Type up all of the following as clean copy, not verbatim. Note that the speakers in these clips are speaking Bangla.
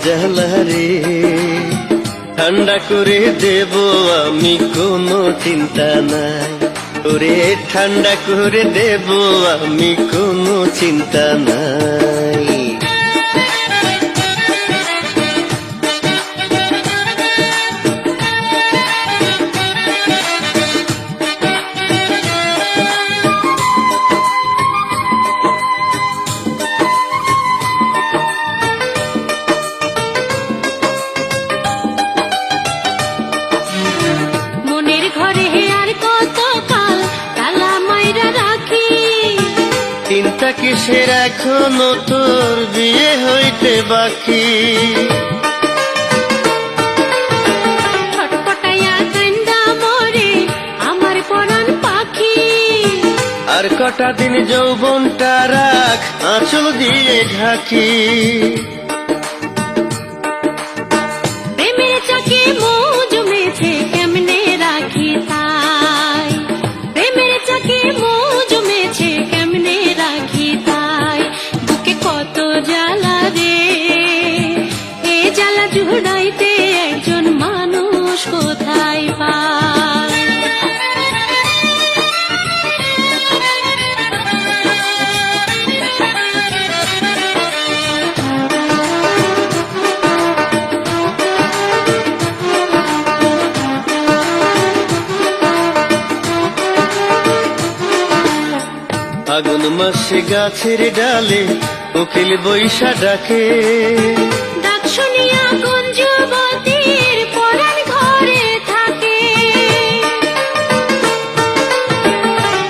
জ্বালা রে, ঠান্ডা করে দেব আমি, কোনো চিন্তা নাই। ওরে ঠান্ডা করে দেব আমি, কোনো চিন্তা নাই। চিন্তা কিসের এখনো, তোর বিয়ে হইতে বাকি। ছটপটাইয়া কান্দা মরে আমার পরাণ পাখি। আর কটা দিন যৌবনটা রাখ আঁচল দিয়ে ঢাকি। প্রেমের চাকে মোহ জমেছে কেমনে রাখি তাই, প্রেমের চাকে মোহ জমেছে কেমনে রাখি তাই। বুকে কত জ্বালা রে, এ জ্বালা জুড়াইতে একজন মানুষ কোথায় পায়। আগুন মাসে গাছের ডালে কোকিল বৈশা ডাকে। ডাক শুনিয়া কোন যুবতীর পরাণ ঘরে থাকে।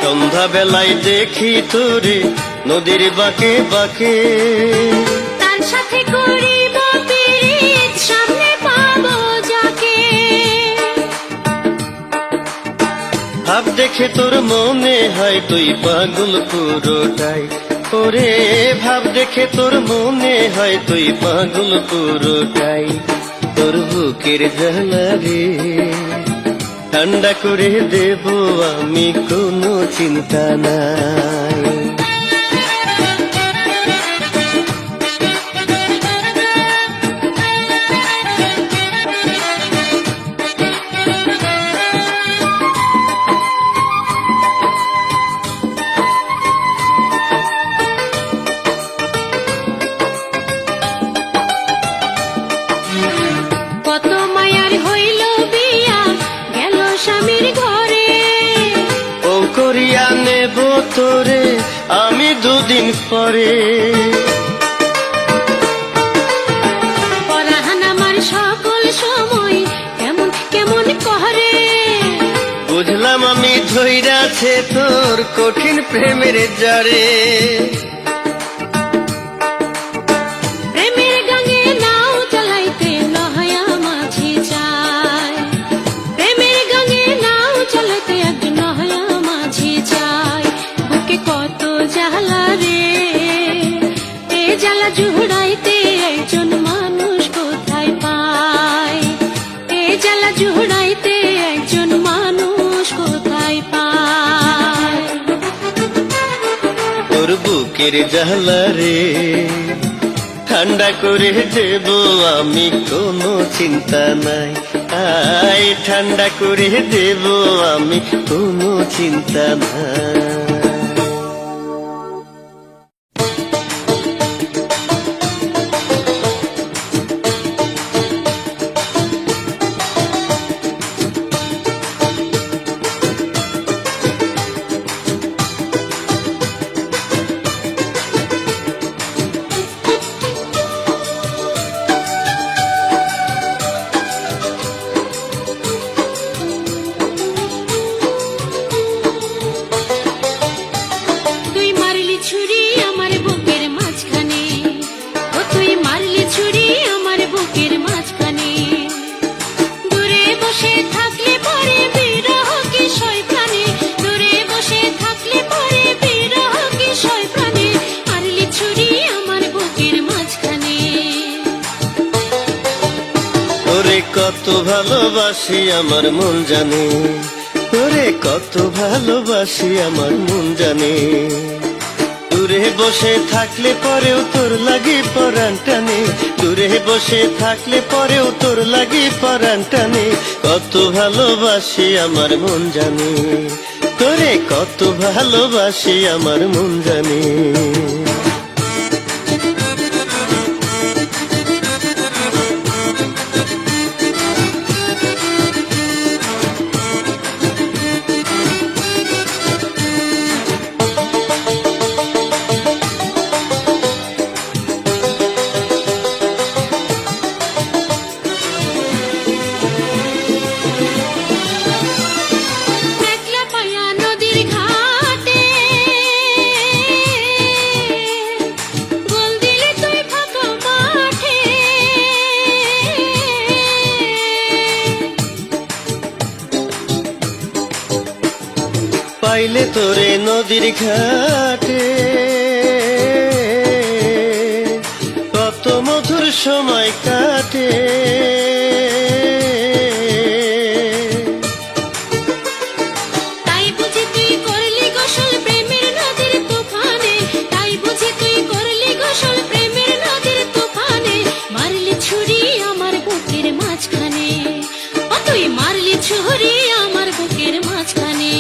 সন্ধ্যা বেলায় দেখি তোরে নদীর বাঁকে বাঁকে। তার সাথে করিব পীড়িত, সামনে পাবো যাকে। ভাব দেখে তোর মনে হয় তুই পাগল পুরোটাই। ওরে ভাব দেখে তোর মনে হয় তুই পাগল পুরোটাই। তোর বুকের জ্বালা রে, ঠান্ডা করে দেব আমি, কোনো চিন্তা নাই। কত মায়ার হইল বিয়া, গেল স্বামীর ঘরে। ও করিয়া নেব তোরে আমি দুদিন পরে। পরাহান আমার সকল সময় কেমন কেমন করে। বুঝলাম আমি ধইরাছে তোর কঠিন প্রেমের জারে। প্রেমের গাঙে নাও চালাইতে লহায়া মাঝি চায়, প্রেমের গাঙে নাও চালাইতে একজন লহায়া মাঝি চায়। বুকে কত জ্বালা রে, এ জ্বালা জুড়াইতে একজন মানুষ কোথায় পায়, এ জ্বালা জুড়াইতে একজন মানুষ কোথায় পায়। তোর বুকের জ্বালা রে, ঠান্ডা করে দেব আমি, কোনো চিন্তা নাই। আয় ঠান্ডা করে দেব আমি, কোনো চিন্তা নাই। কত ভালোবাসি আমার মন জানে, তোরে কত ভালোবাসি আমার মন জানে। দূরে বসে থাকলে পরেও তোর লাগি পরাণ টানে, দূরে বসে থাকলে পরেও তোর লাগি পরাণ টানে। কত ভালোবাসি আমার মন জানে, তোরে কত ভালোবাসি আমার মন জানে। একলা পায়া নদীর ঘাটে গোল দিলে তুই ফাঁকা মাঠে। পাইলে তোরে নদীর ঘাটে কত মধুর সময় কাটে। তাই বুঝি তুই করলি গোসল প্রেমের নদীর তুফানে, তাই বুঝি তুই করলি গোসল প্রেমের নদীর তুফানে। মারলি ছুরি আমার বুকের মাঝখানে, ও তুই মারলি ছুরি আমার বুকের মাঝখানে।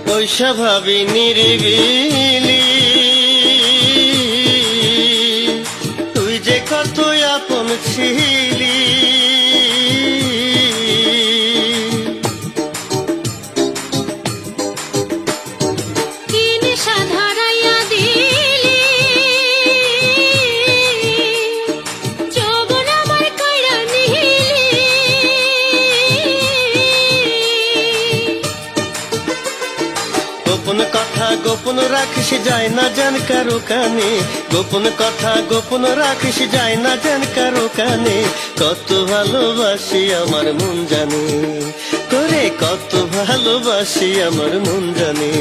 পয়সা ভাবি নিরিবিলি তুই যে কত আপন ছিলি। কি নেশা ধরাইয়া দিলি, যৌবন আমার কইরা নিলি। গোপন কথা গোপন রাখিস যায় না জান কারো কানে, গোপন কথা গোপন রাখিস যায় না জান কারো কানে। কত ভালোবাসি আমার মন জানে, তোরে কত ভালোবাসি আমার মন জানে।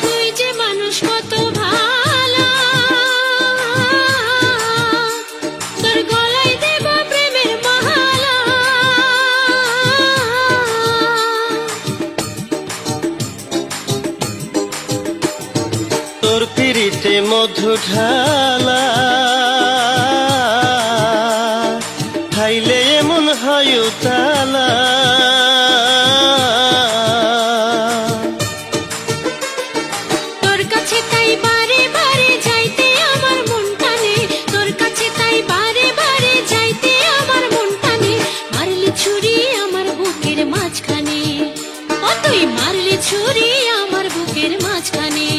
তুই যে মানুষ কত ভালো, তোর গলায় দেব প্রেমের মালা। তোর পিরিতে মধু ঢালা খাইলে এমন হয় তালা। তোর কাছে তাই বারে বারে যাইতে আমার মন টানে, তোর কাছে তাই বারে বারে যাইতে আমার মন টানে। মারলি ছুরি আমার বুকের মাঝখানে, ও তুই মারলি ছুরি আমার বুকের মাঝখানে।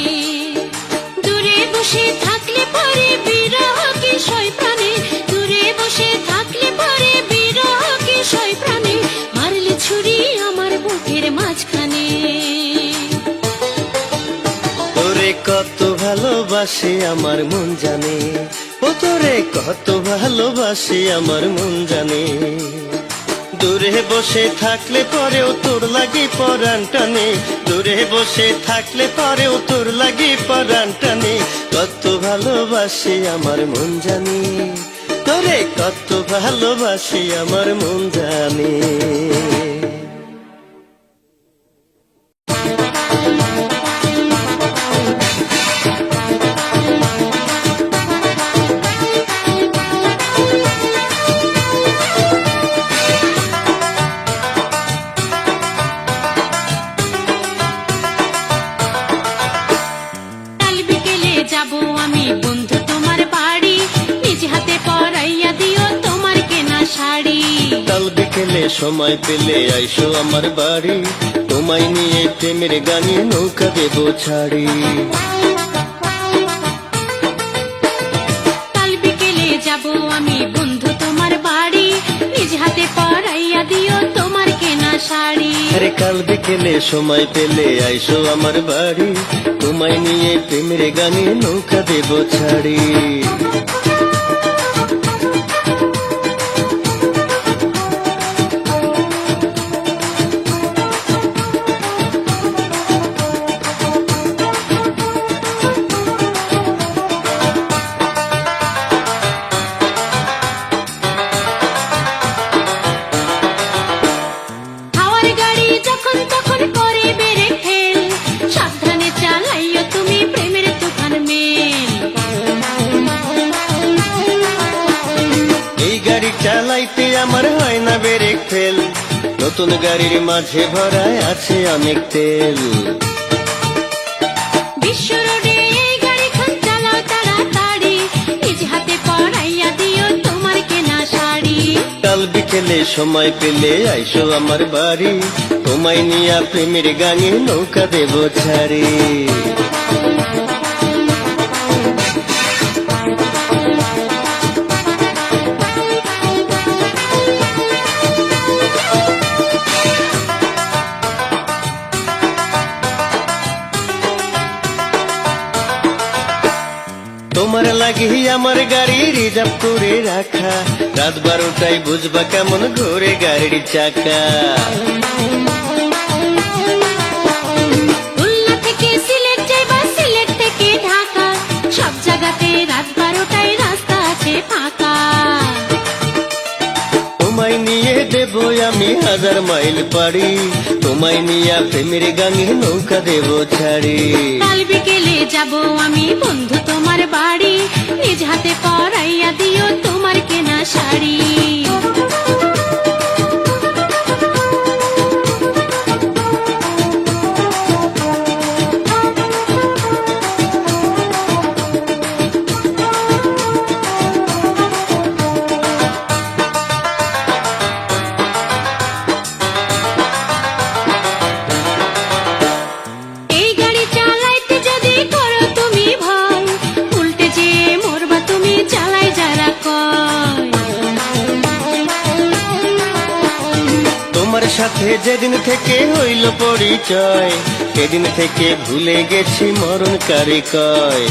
দূরে বসে থাকলে পরে বিরহ কি সয় প্রাণে, দূরে বসে থাকলে পরে বিরহ কি সয় প্রাণে। মারলি ছুরি আমার বুকের মাঝখানে। তোরে কত ভালোবাসি আমার মন জানে, ও তোরে কত ভালোবাসি আমার মন জানে। দূরে বসে থাকলে পরেও তোর লাগি পরাণ টানে, দূরে বসে থাকলে পরেও তোর লাগি পরাণ টানে। কত ভালোবাসি আমার মন জানে, তোরে কত ভালোবাসি আমার মন জানে। কাল বিকেলে যাবো আমি বন্ধু তোমার বাড়ি, নিজ হাতে পরাইয়া দিও তোমার কেনা শাড়ি। কাল বিকেলে সময় পেলে আইসো আমার বাড়ি, তোমায় নিয়ে প্রেমের গানে নৌকা দেব ছাড়ি। কাল বিকেলে যাব আমি বন্ধু তোমার বাড়ি, নিজ হাতে পরাইয়া দিও তোমার কেনা শাড়ি। আরে কাল বিকেলে সময় পেলে আইসো আমার বাড়ি, তোমায় নিয়ে প্রেমের গানে নৌকা দেব ছাড়ি। হাওয়ার গাড়ি যখন তখন করে বেড়ে ফেল, সাবধানে চালাইও তুমি প্রেমের তুফান মেল। এই গাড়ি চালাইতে আমার হয় না ব্রেক ফেল, নতুন গাড়ির মাঝে ভরায় আছে অনেক তেল। বিশ্ব রোডে এই গাড়িখান চালাও তাড়াতাড়ি, নিজ হাতে পরাইয়া দিও তোমার কেনা শাড়ি। কাল বিকেলে সময় পেলে আইসো আমার বাড়ি, তোমায় নিয়া প্রেমের গানে নৌকা দেব ছাড়ি। তোমার লাগি আমার গাড়ি রিজার্ভ করে রাখা, রাত 12টায় বুঝবা কেমন ঘুরে গাড়ির চাকা। খুলনা থেকে সিলেট যাইবা, সিলেট থেকে ঢাকা, সব জায়গাতে রাত 12টায় রাস্তা আছে ফাঁকা। তোমায় নিয়ে দেব আমি 1000 মাইল পাড়ি, তোমায় নিয়া প্রেমের গানে নৌকা দেব ছাড়ি। কাল বিকেলে যাব আমি বন্ধু তোমার বাড়ি, নিজ হাতে পরাইয়া দিও তোমার কেনা শাড়ি। এই গাড়ি চালাইতে যদি করো তুমি ভয়, উল্টে যে মরবা তুমি চালাই যারা কয়। তোমার সাথে যেদিন থেকে হইল পরিচয়, সেদিন থেকে ভুলে গেছি মরণ কারে কয়।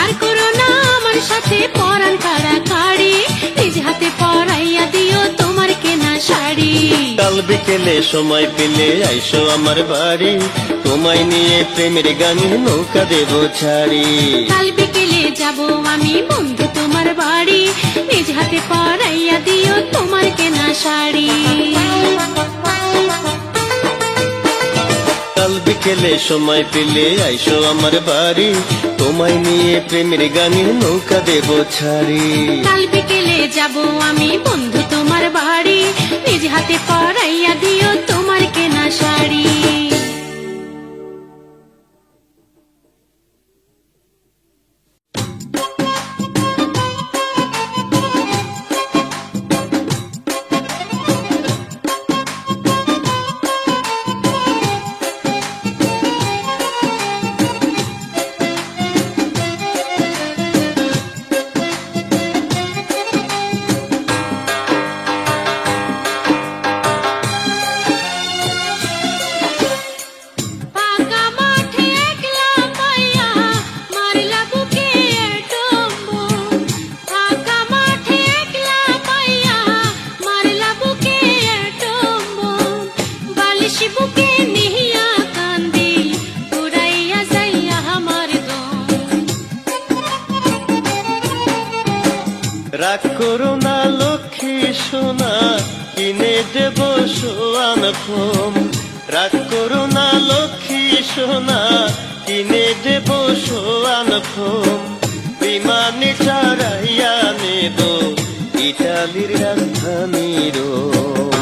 আর করো না আমার সাথে পরান কাড়াকাড়ি, নিজ হাতে পরাইয়া দিও তোমার কেনা শাড়ি। কাল বিকেলে সময় পেলে আইসো আমার বাড়ি, তোমায় নিয়ে প্রেমের গানে নৌকা দেব ছাড়ি। কাল বিকেলে যাব আমি বন্ধু তোমার বাড়ি, নিজ হাতে পরাইয়া দিও তোমার কেনা শাড়ি। কাল বিকেলে সময় পেলে আইসো আমার বাড়ি, তোমায় নিয়ে প্রেমের গানে নৌকা দেব ছাড়ি। কাল বিকেলে যাব আমি বন্ধু তোমার বাড়ি, নিজ হাতে পরাইয়া দিও তোমার কেনা শাড়ি। ফাঁকা মাঠে একলা পাইয়া মারলা বুকে টম্বন, ফাঁকা মাঠে একলা পাইয়া মারলা বুকে টম্বন, বালিশ বুকে নিহিয়া কান্দি উড়াইয়া যাইয়া আমার দম। রাগ করো না লক্ষ্মী সোনা, কিনে দেব সোয়ান ফোম। রাগ করো না লক্ষ্মী সোনা, কিনে দেব সোয়ান ফোম। বিমানে চড়াইয়া নেব ইটালির রাজধানী রোম।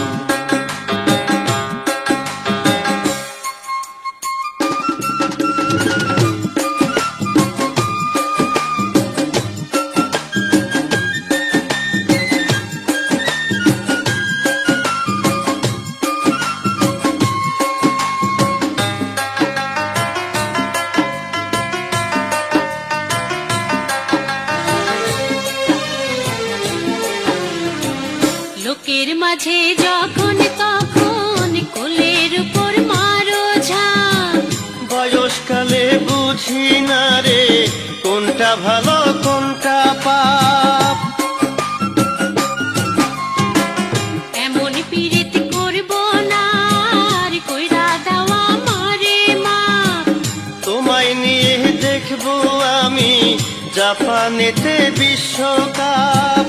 বুকের মাঝে যখন তখন কোলের উপর মারো ঝাঁপ। বয়সকালে বুঝি না রে কোনটা ভালো কোনটা পাপ। এমন পীড়িত করব না আর কইরা দেওয়া মারে মা। তোমায় নিয়ে দেখবো আমি জাপানেতে বিশ্বকাপ।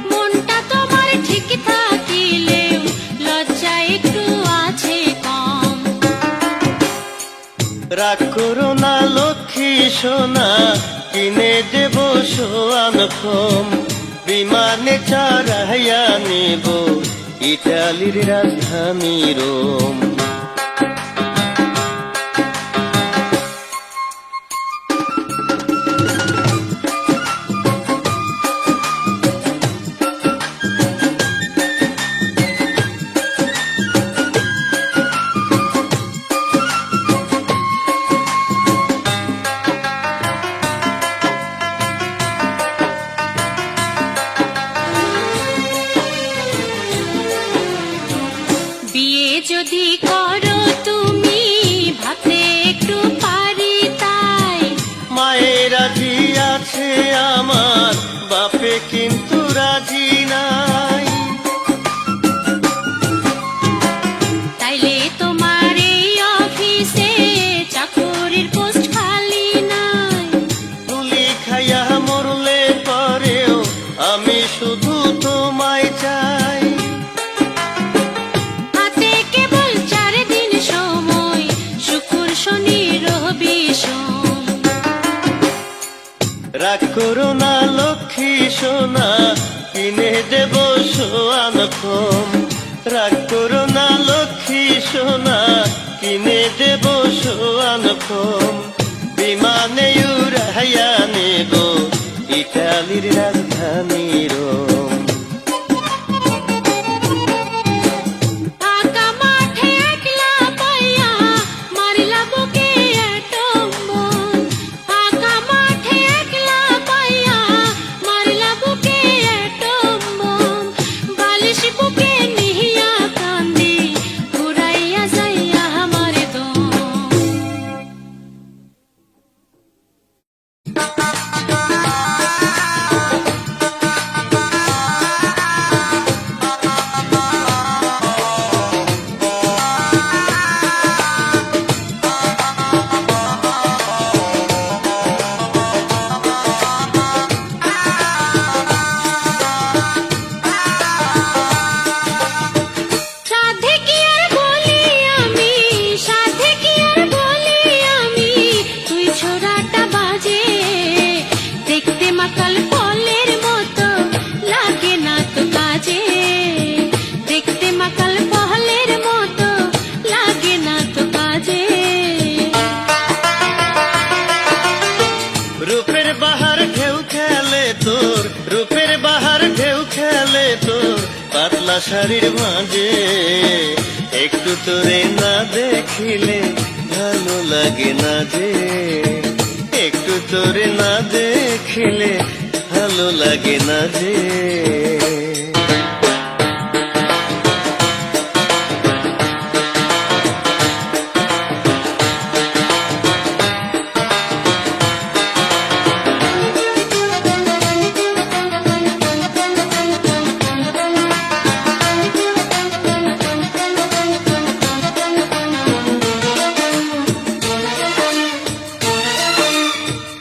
মনটা তোমার ঠিক থাকিলেও লজ্জা একটু আছে কম। রাগ করো না লক্ষ্মী সোনা, কিনে দেব সোয়ান কম। বিমানে চড়াইয়া নেব ইটালির রাজধানী রোম। বিয়ে যদি করো তুমি ভাবতে একটু পারি তাই। মায়ের রাজি আছে আমার, বাপে কিন্তু রাজি নাই। তাইলে তোমার এই অফিসে চাকরির পোস্ট খালি নাই। গুলি খাইয়া মরলে পরেও আমি শুধু তোমায় চাই। হাতে কেবল 4 দিন সময়, শুক্র শনি রবি সোম। রাগ করো না লক্ষ্মী সোনা, কিনে দেব সোয়ান কম। রাগ করো না লক্ষ্মী সোনা, কিনে দেব সোয়ান কম। বিমানে উড়াইয়া নেব ইটালির রাজধানী রোম। ফাঁকা মাঠে একলা পাইয়া মারিলা বুকে অ্যাটম বোম। ফাঁকা মাঠে একলা পাইয়া মারিলা বুকে অ্যাটম বোম। বালিশ বুকে নিহিয়া কান্দি ঘুরাইয়া যাইয়া আমার দম। সাধে কি আর বলি আমি, সাধে কি আর বলি আমি, তুই ছোড়াটা বাজে দেখতে মাতাল ফলের মতো লাগে না তো কাজে। দেখতে মাতাল ফলের মতো লাগে না তো কাজে। রূপের বাহার ঢেউ খেলে তোর, রূপের বাহার ঢেউ খেলে তোর পাতলা শাড়ির মাঝে। একটু তোরে না দেখিলে ভালো লাগে না যে, একটু তোরে না দেখিলে ভালো লাগে না যে।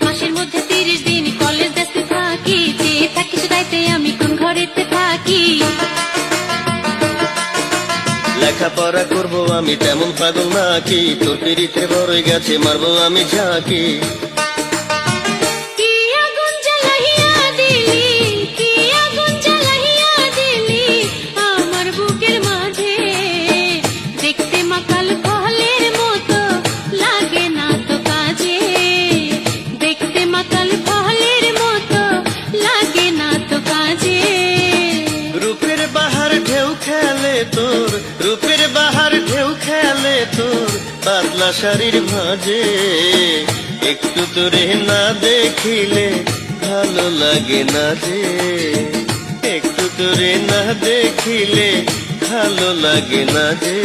মাসের মধ্যে 30 দিন কলেজ দেখতে থাকি, চেয়ে থাকি সেটাইতে আমি কোন ঘরেতে থাকি। লেখাপড়া করবো আমি তেমন পাগল নাকি, তোর পিড়িতে বড়ই গেছে মারবো আমি ঝাঁকি। কি আগুন জ্বালাইয়া দিলি, কি আগুন জ্বালাইয়া দিলি আমার বুকের মাঝে। দেখতে মাতাল ফলের মতো লাগে না তো কাজে। দেখতে মাতাল ফলের মতো লাগে না তো কাজে। রূপের বাহার ঢেউ খেলে তোর, রূপের বাহার ঢেউ খেলে তোর পাতলা শাড়ির ভাঁজে। একটু তোরে না দেখিলে ভালো লাগে না যে, একটু তোরে না দেখিলে ভালো লাগে না যে।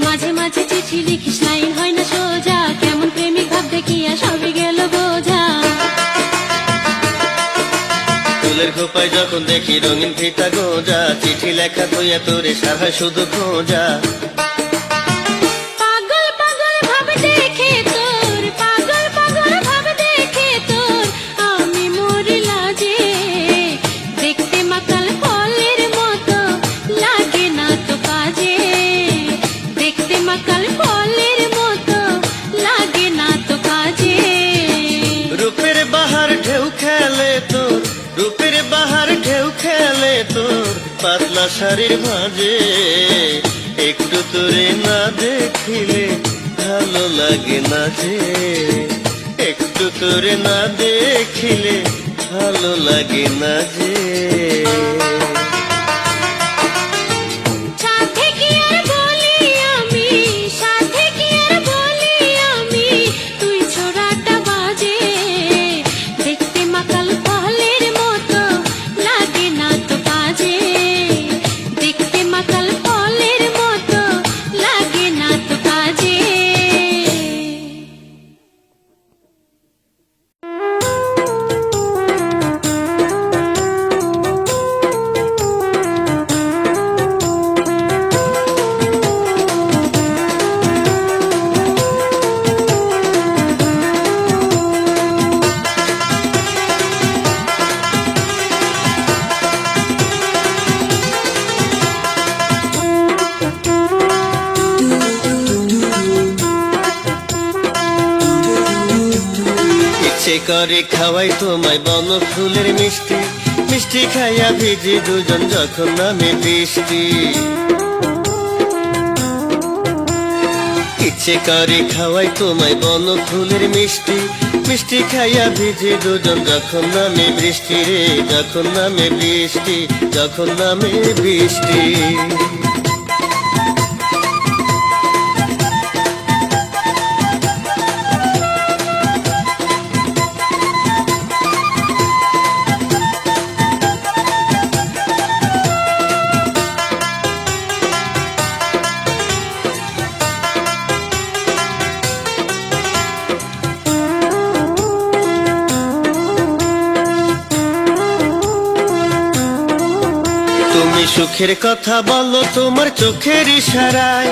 মাঝে মাঝে চিঠি লিখিস লাইন হয় না সোজা, কেমন প্রেমিক ভাব দেখিয়া সবই গেল বোঝা। ফুলের খোপায় যখন দেখি রঙিন ফিতা গোজা, চিঠি লেখা তুইয়া তোরে সারা শুধু খোঁজা। পাগল পাগল ভাব দেখে তোর, পাগল পাগল ভাব দেখে তোর আমি মরি লাজে। দেখতে মাকাল ফলের মতো লাগে না তো কাজে, দেখতে মাকাল ফলের মতো লাগে না তো কাজে। রূপের বাহার ঢেউ খেলে তোর, রূপের বাহার ঢেউ খেলে তোর পাতলা শাড়ির ভাঁজে। একটু তোরে না দেখিলে ভালো লাগে না যে, একটু তোরে না দেখিলে ভালো লাগে না যে। সাথে কি আর বলি আমি, সাথে কি আর বলি আমি, তুই ছোড়াটা বাজে। দেখতে মাকাল ফলের মতো লাগে না তো কাজে, দেখতে মাকাল ফলের মতো লাগে না তো কাজে। ইচ্ছে করে খাওয়াই তোমায় বন ফুলের মিষ্টি, মিষ্টি খাইয়া ভিজি দুজন যখন নামে বৃষ্টি। ইচ্ছে করে খাওয়াই তোমায় বন ফুলের মিষ্টি, মিষ্টি খাইয়া ভিজি দুজন যখন নামে বৃষ্টি রে, যখন নামে বৃষ্টি, যখন নামে বৃষ্টি। তুমি সুখের কথা বলো তোমার চোখের ইশারায়,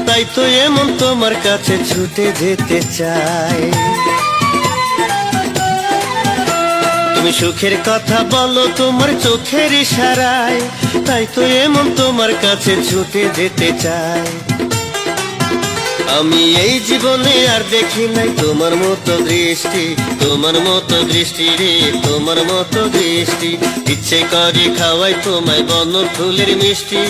তাই তো এমন তোমার কাছে ছুটে যেতে চাই। তুমি সুখের কথা বলো তোমার চোখের ইশারায়, তাই তো এমন তোমার কাছে ছুটে যেতে চাই। আমি এই জীবনে আর দেখি নাই তোমার মতো দৃষ্টি, তোমার মতো দৃষ্টি রে, তোমার মতো দৃষ্টি। ইচ্ছে করে খাওয়াই তোমায় বন ফুলের মিষ্টি,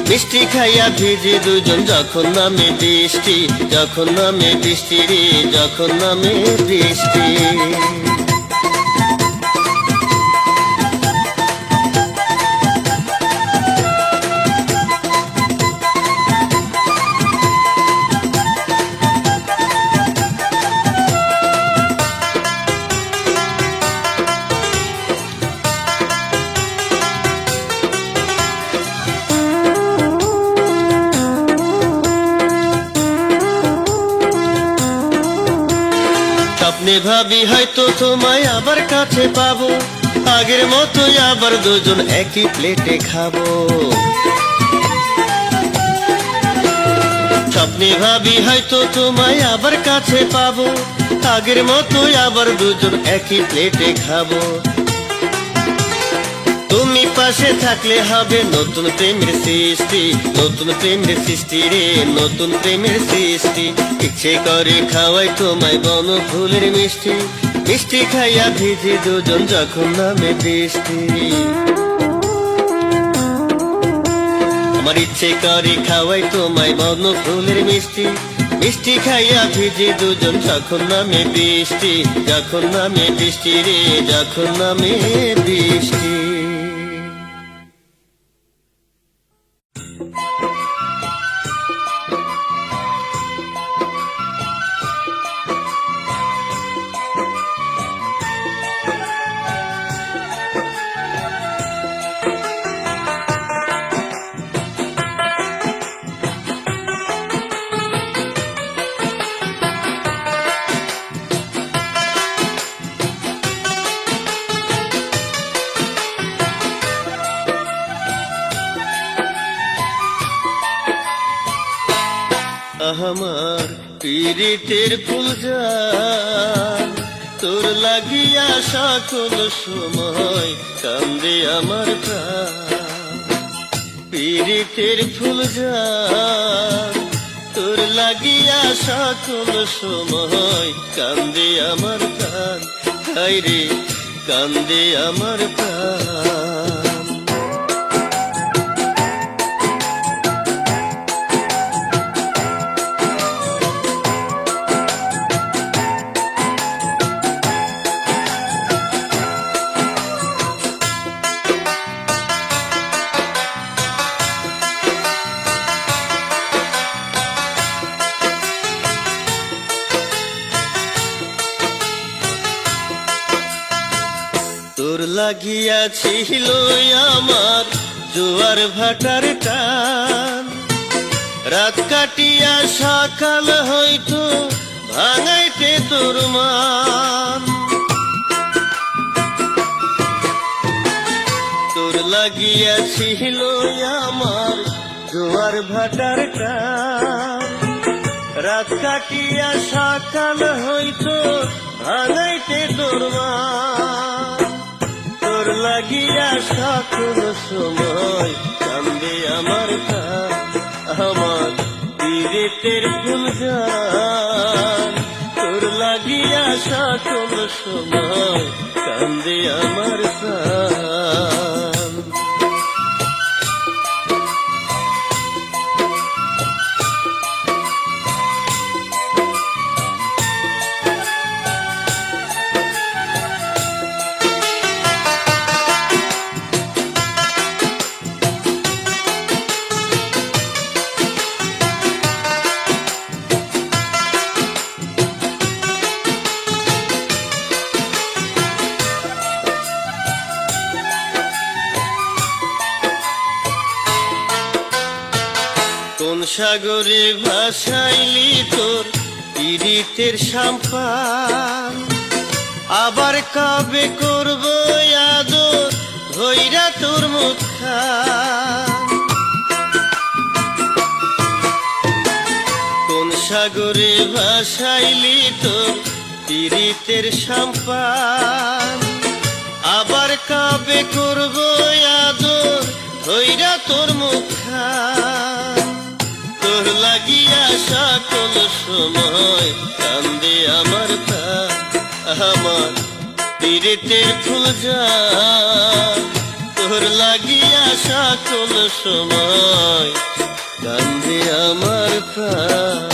মিষ্টি খাইয়া ভিজি দুজন যখন নামে বৃষ্টি, যখন নামে বৃষ্টি রে, যখন নামে বৃষ্টি। স্বপ্নে ভাবি হয়তো তোমায় আবার কাছে পাবো, আগের মতোই আবার দুজন একই প্লেটে খাবো। স্বপ্নে ভাবি হয়তো তোমায় আবার কাছে পাবো, আগের মতোই আবার দুজন একই প্লেটে খাবো। তুমি পাশে থাকলে হবে নতুন প্রেমের সৃষ্টি, নতুন প্রেমের সৃষ্টি রে, নতুন প্রেমের সৃষ্টি। ইচ্ছে করে খাওয়াই তোমায় বন ফুলের মিষ্টি, মিষ্টি খাইয়া ভিজে দুজন যখন নামে বৃষ্টি। আমার ইচ্ছে করে খাওয়াই তোমায় বন ফুলের মিষ্টি, মিষ্টি খাইয়া ভিজে দুজন যখন নামে বৃষ্টি, যখন নামে বৃষ্টি রে, যখন নামে বৃষ্টি। আমার পীড়িতের ফুলজান, তোর লাগিয়া সকল সময় কান্দে আমার প্রাণ। পীড়িতের ফুলজান, তোর লাগিয়া সকল সময় কান্দে আমার প্রাণ, হায় রে কান্দে আমার প্রাণ। তোর লাগিয়া ছিল আমার জোয়ার ভাটার টান, রাত কাটিয়া সকাল হইতো ভাঙাইতে তোর মান। তোর লাগিয়া ছিল আমার জোয়ার ভাটার টান, রাত কাটিয়া সকাল হইতো ভাঙাইতে তোর মান। তোর লাগিয়া সকল সময় কান্দে আমার প্রাণ, আমার পীড়িতের ফুলজান, তোর লাগিয়া সকল সময় কান্দে আমার প্রাণ। কোন সাগরে ভাসাইলি তোর পীড়িতের সাম্পান, আবার কবে করব আদর ধইরা তোর মুখখান। কোন সাগরে ভাসাইলি তোর পীড়িতের সাম্পান, আবার কবে করব আদর ধইরা তোর মুখখান। তোর লাগিয়া সকল সময় কান্দে আমার প্রাণ, আমার পীড়িতের ফুলজান, তোর লাগিয়া সকল সময় কান্দে আমার প্রাণ।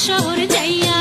শহর যাইয়া।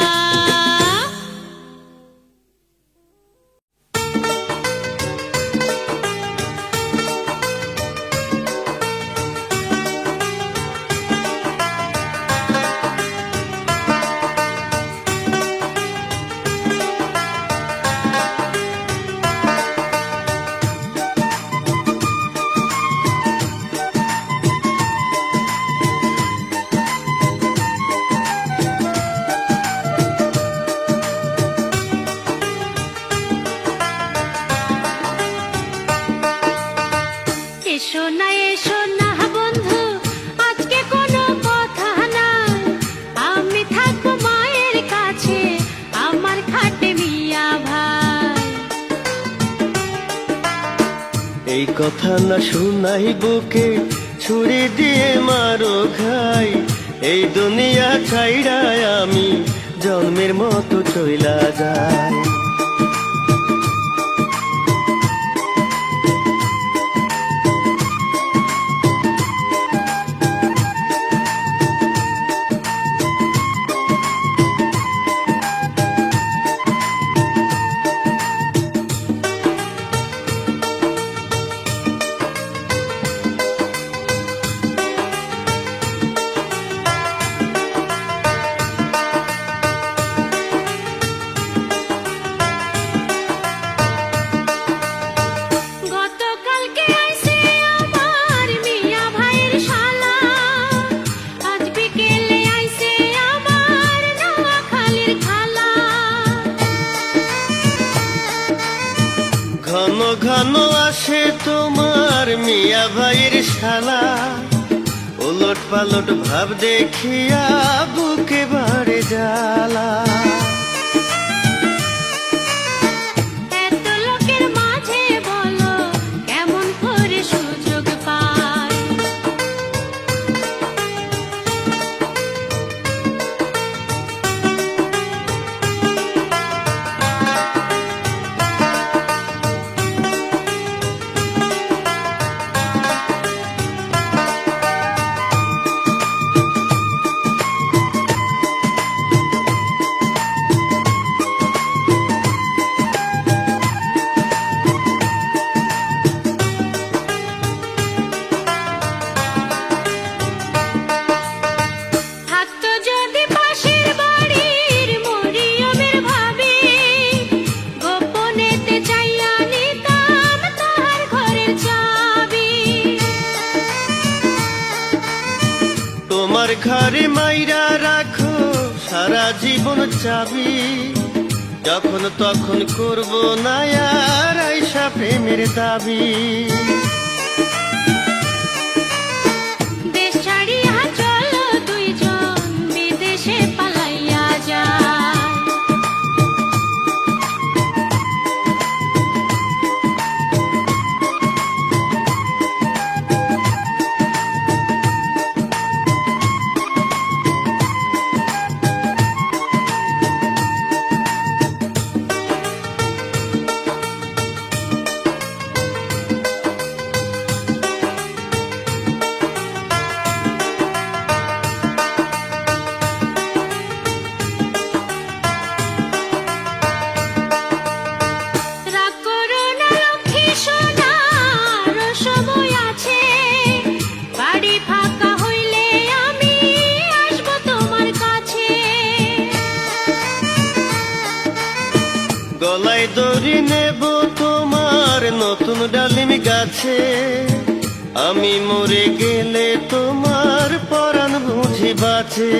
এসো না বন্ধু, আজকে কোনো কথা নাই, আমি থাকবো মায়ের কাছে, আমার খাটে মিয়া ভাই। এই কথা না শুনাই বুকে ছুরি দিয়ে মারো ঘাই, এই দুনিয়া ছাইড়া আমি জন্মের মতো চইলা যাই। গতকালকে আইছে আমার মিয়া ভাইয়ের শালা, আজ বিকেলে আইছে আমার নোয়াখালীর খালা। ঘন ঘন আসে তোমার মিয়া ভাইয়ের শালা, ওলট পালট ভাব দেখিয়া বুকে বাড়ে জ্বালা। এত লোকের মাঝে বলো কেমন করে সুযোগ পায়। থাকতো যদি পাশের বাড়ির মরিয়মের ভাবি, গোপনেতে চাইয়া নিতাম তাহার ঘরের চাবি। তোমার ঘরে মাইরা রাখো সারা জীবন চাবি, যখন তখন করব না আর আইসা প্রেমের দাবি। দেশ ছাড়িয়া চলো দুইজন বিদেশে পালাইয়া যায়। রাগ করো না লক্ষ্মী সোনা, আরো সময় আছে, বাড়ি ফাঁকা হইলে আমি আসবো তোমার কাছে। গলায় দড়ি নেব তোমার নতুন ডালিম গাছে, আমি মরে গেলে তোমার পরাণ বুঝি বাঁচে।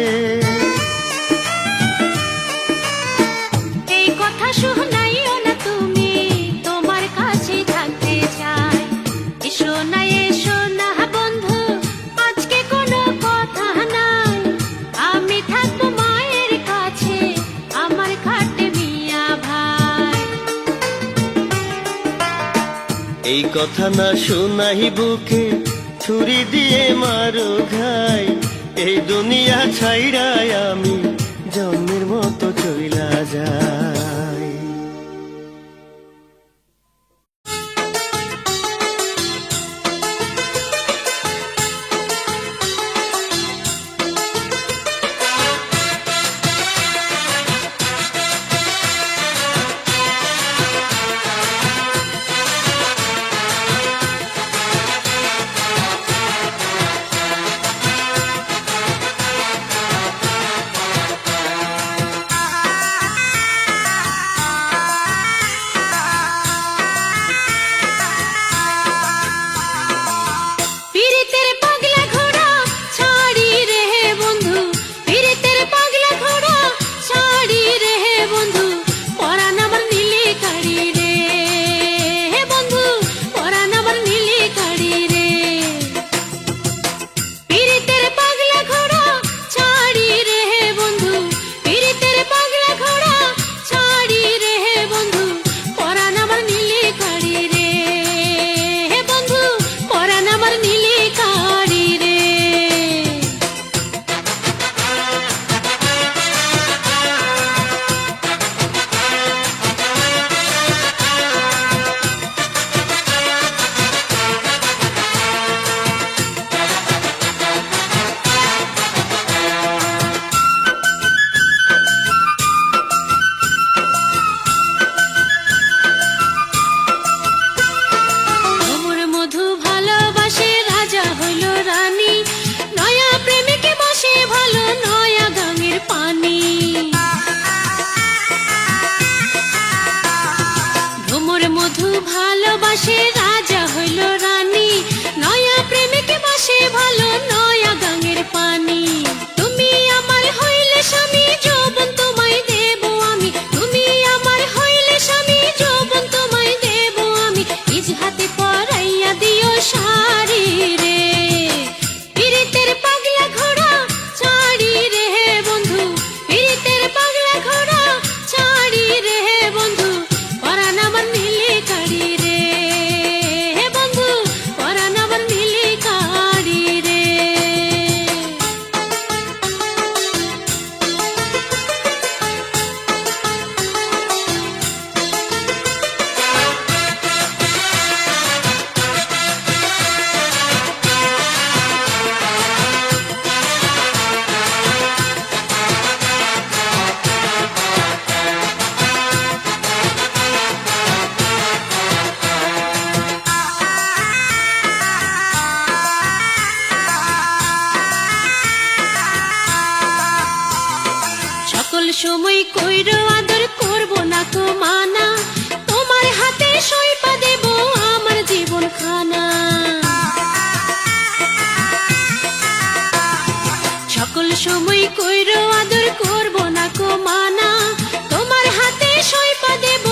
এই কথা শুনাইও না তুমি, তোমার কাছে থাকতে চাই। এসো না বন্ধু, আজকে কোনো কথা নাই, আমি থাকবো মায়ের কাছে, আমার খাটে মিয়া ভাই। এই কথা না শুনাই বুকে ছুরি দিয়ে মারো ঘাই, এই দুনিয়া ছাইড়া আমি জন্মের মতো চইলা যাই। ভালোবাসে রাজা হইল রানী, নয়া প্রেমিকে বাসে ভালো নয়া গাঙের পানি। তুমি আমার হইলে স্বামী, যৌবন তোমায় দেব আমি। তুমি আমার হইলে স্বামী, যৌবন তোমায় দেব আমি। নিজ হাতে পরাইয়া দিও শাড়ি রে, পীড়িতের পাগলা ঘোড়া ছাড়ি রে বন্ধু, পীড়িতের পাগলা ঘোড়া ছাড়ি রে বন্ধু। পরাণ আমার নীলি কাড়ি রে বন্ধু, পরাণ আমার নীলি কাড়ি রে। সকল সময় কইরো আদর, করব না তো মানা। তোমার হাতে সইপা দেব আমার জীবন খানা। সকল সময় কইরো আদর, করব না কো মানা। তোমার হাতে সইপা দেব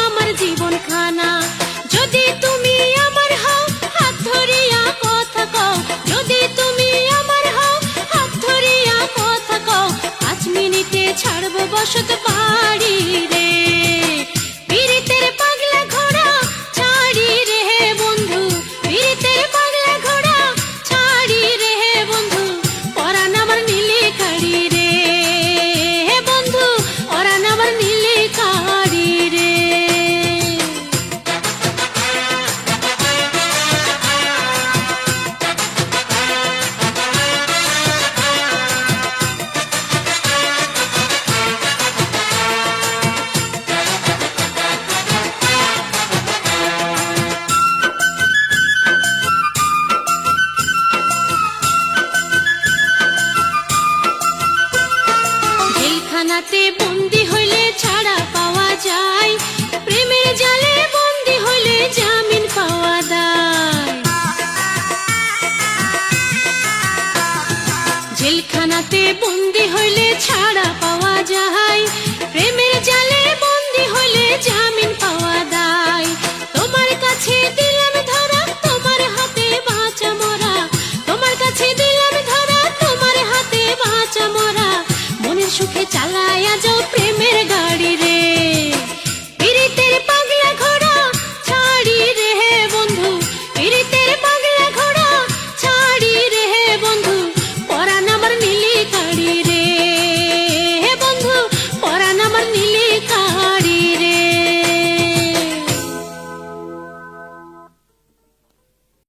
আমার জীবন খানা। যদি তুমি আমার হও, হাত ধরিয়া কথা কও। যদি তুমি আমার হও, হাত ধরিয়া কথা কও। 5 মিনিটে ছাড়বো বসত বাড়ি রে, পীড়িতের পাগলা ঘোড়া ছাড়ি রে বন্ধু, পীড়িতের পাগলা ঘোড়া ছাড়ি রে বন্ধু। পরাণ আমার নীলি কাড়ি রে বন্ধু, পরাণ আমার নীলি কাড়ি রে। জেলখানাতে বন্দি হইলে ছাড়া পাওয়া যায়, প্রেমের জালে বন্দি হইলে জামিন পাওয়া যায়। জেলখানাতে বন্দি হইলে ছাড়া পাওয়া যায়, প্রেমের জালে বন্দি হইলে জামিন পাওয়া যায়। তোমার কাছে দিলাম ধরা, তোমার হাতে বাঁচা মরা। তোমার কাছে দিলাম ধরা, তোমার হাতে বাঁচা মরা। মনের সুখে চালায়া যাও প্রেমের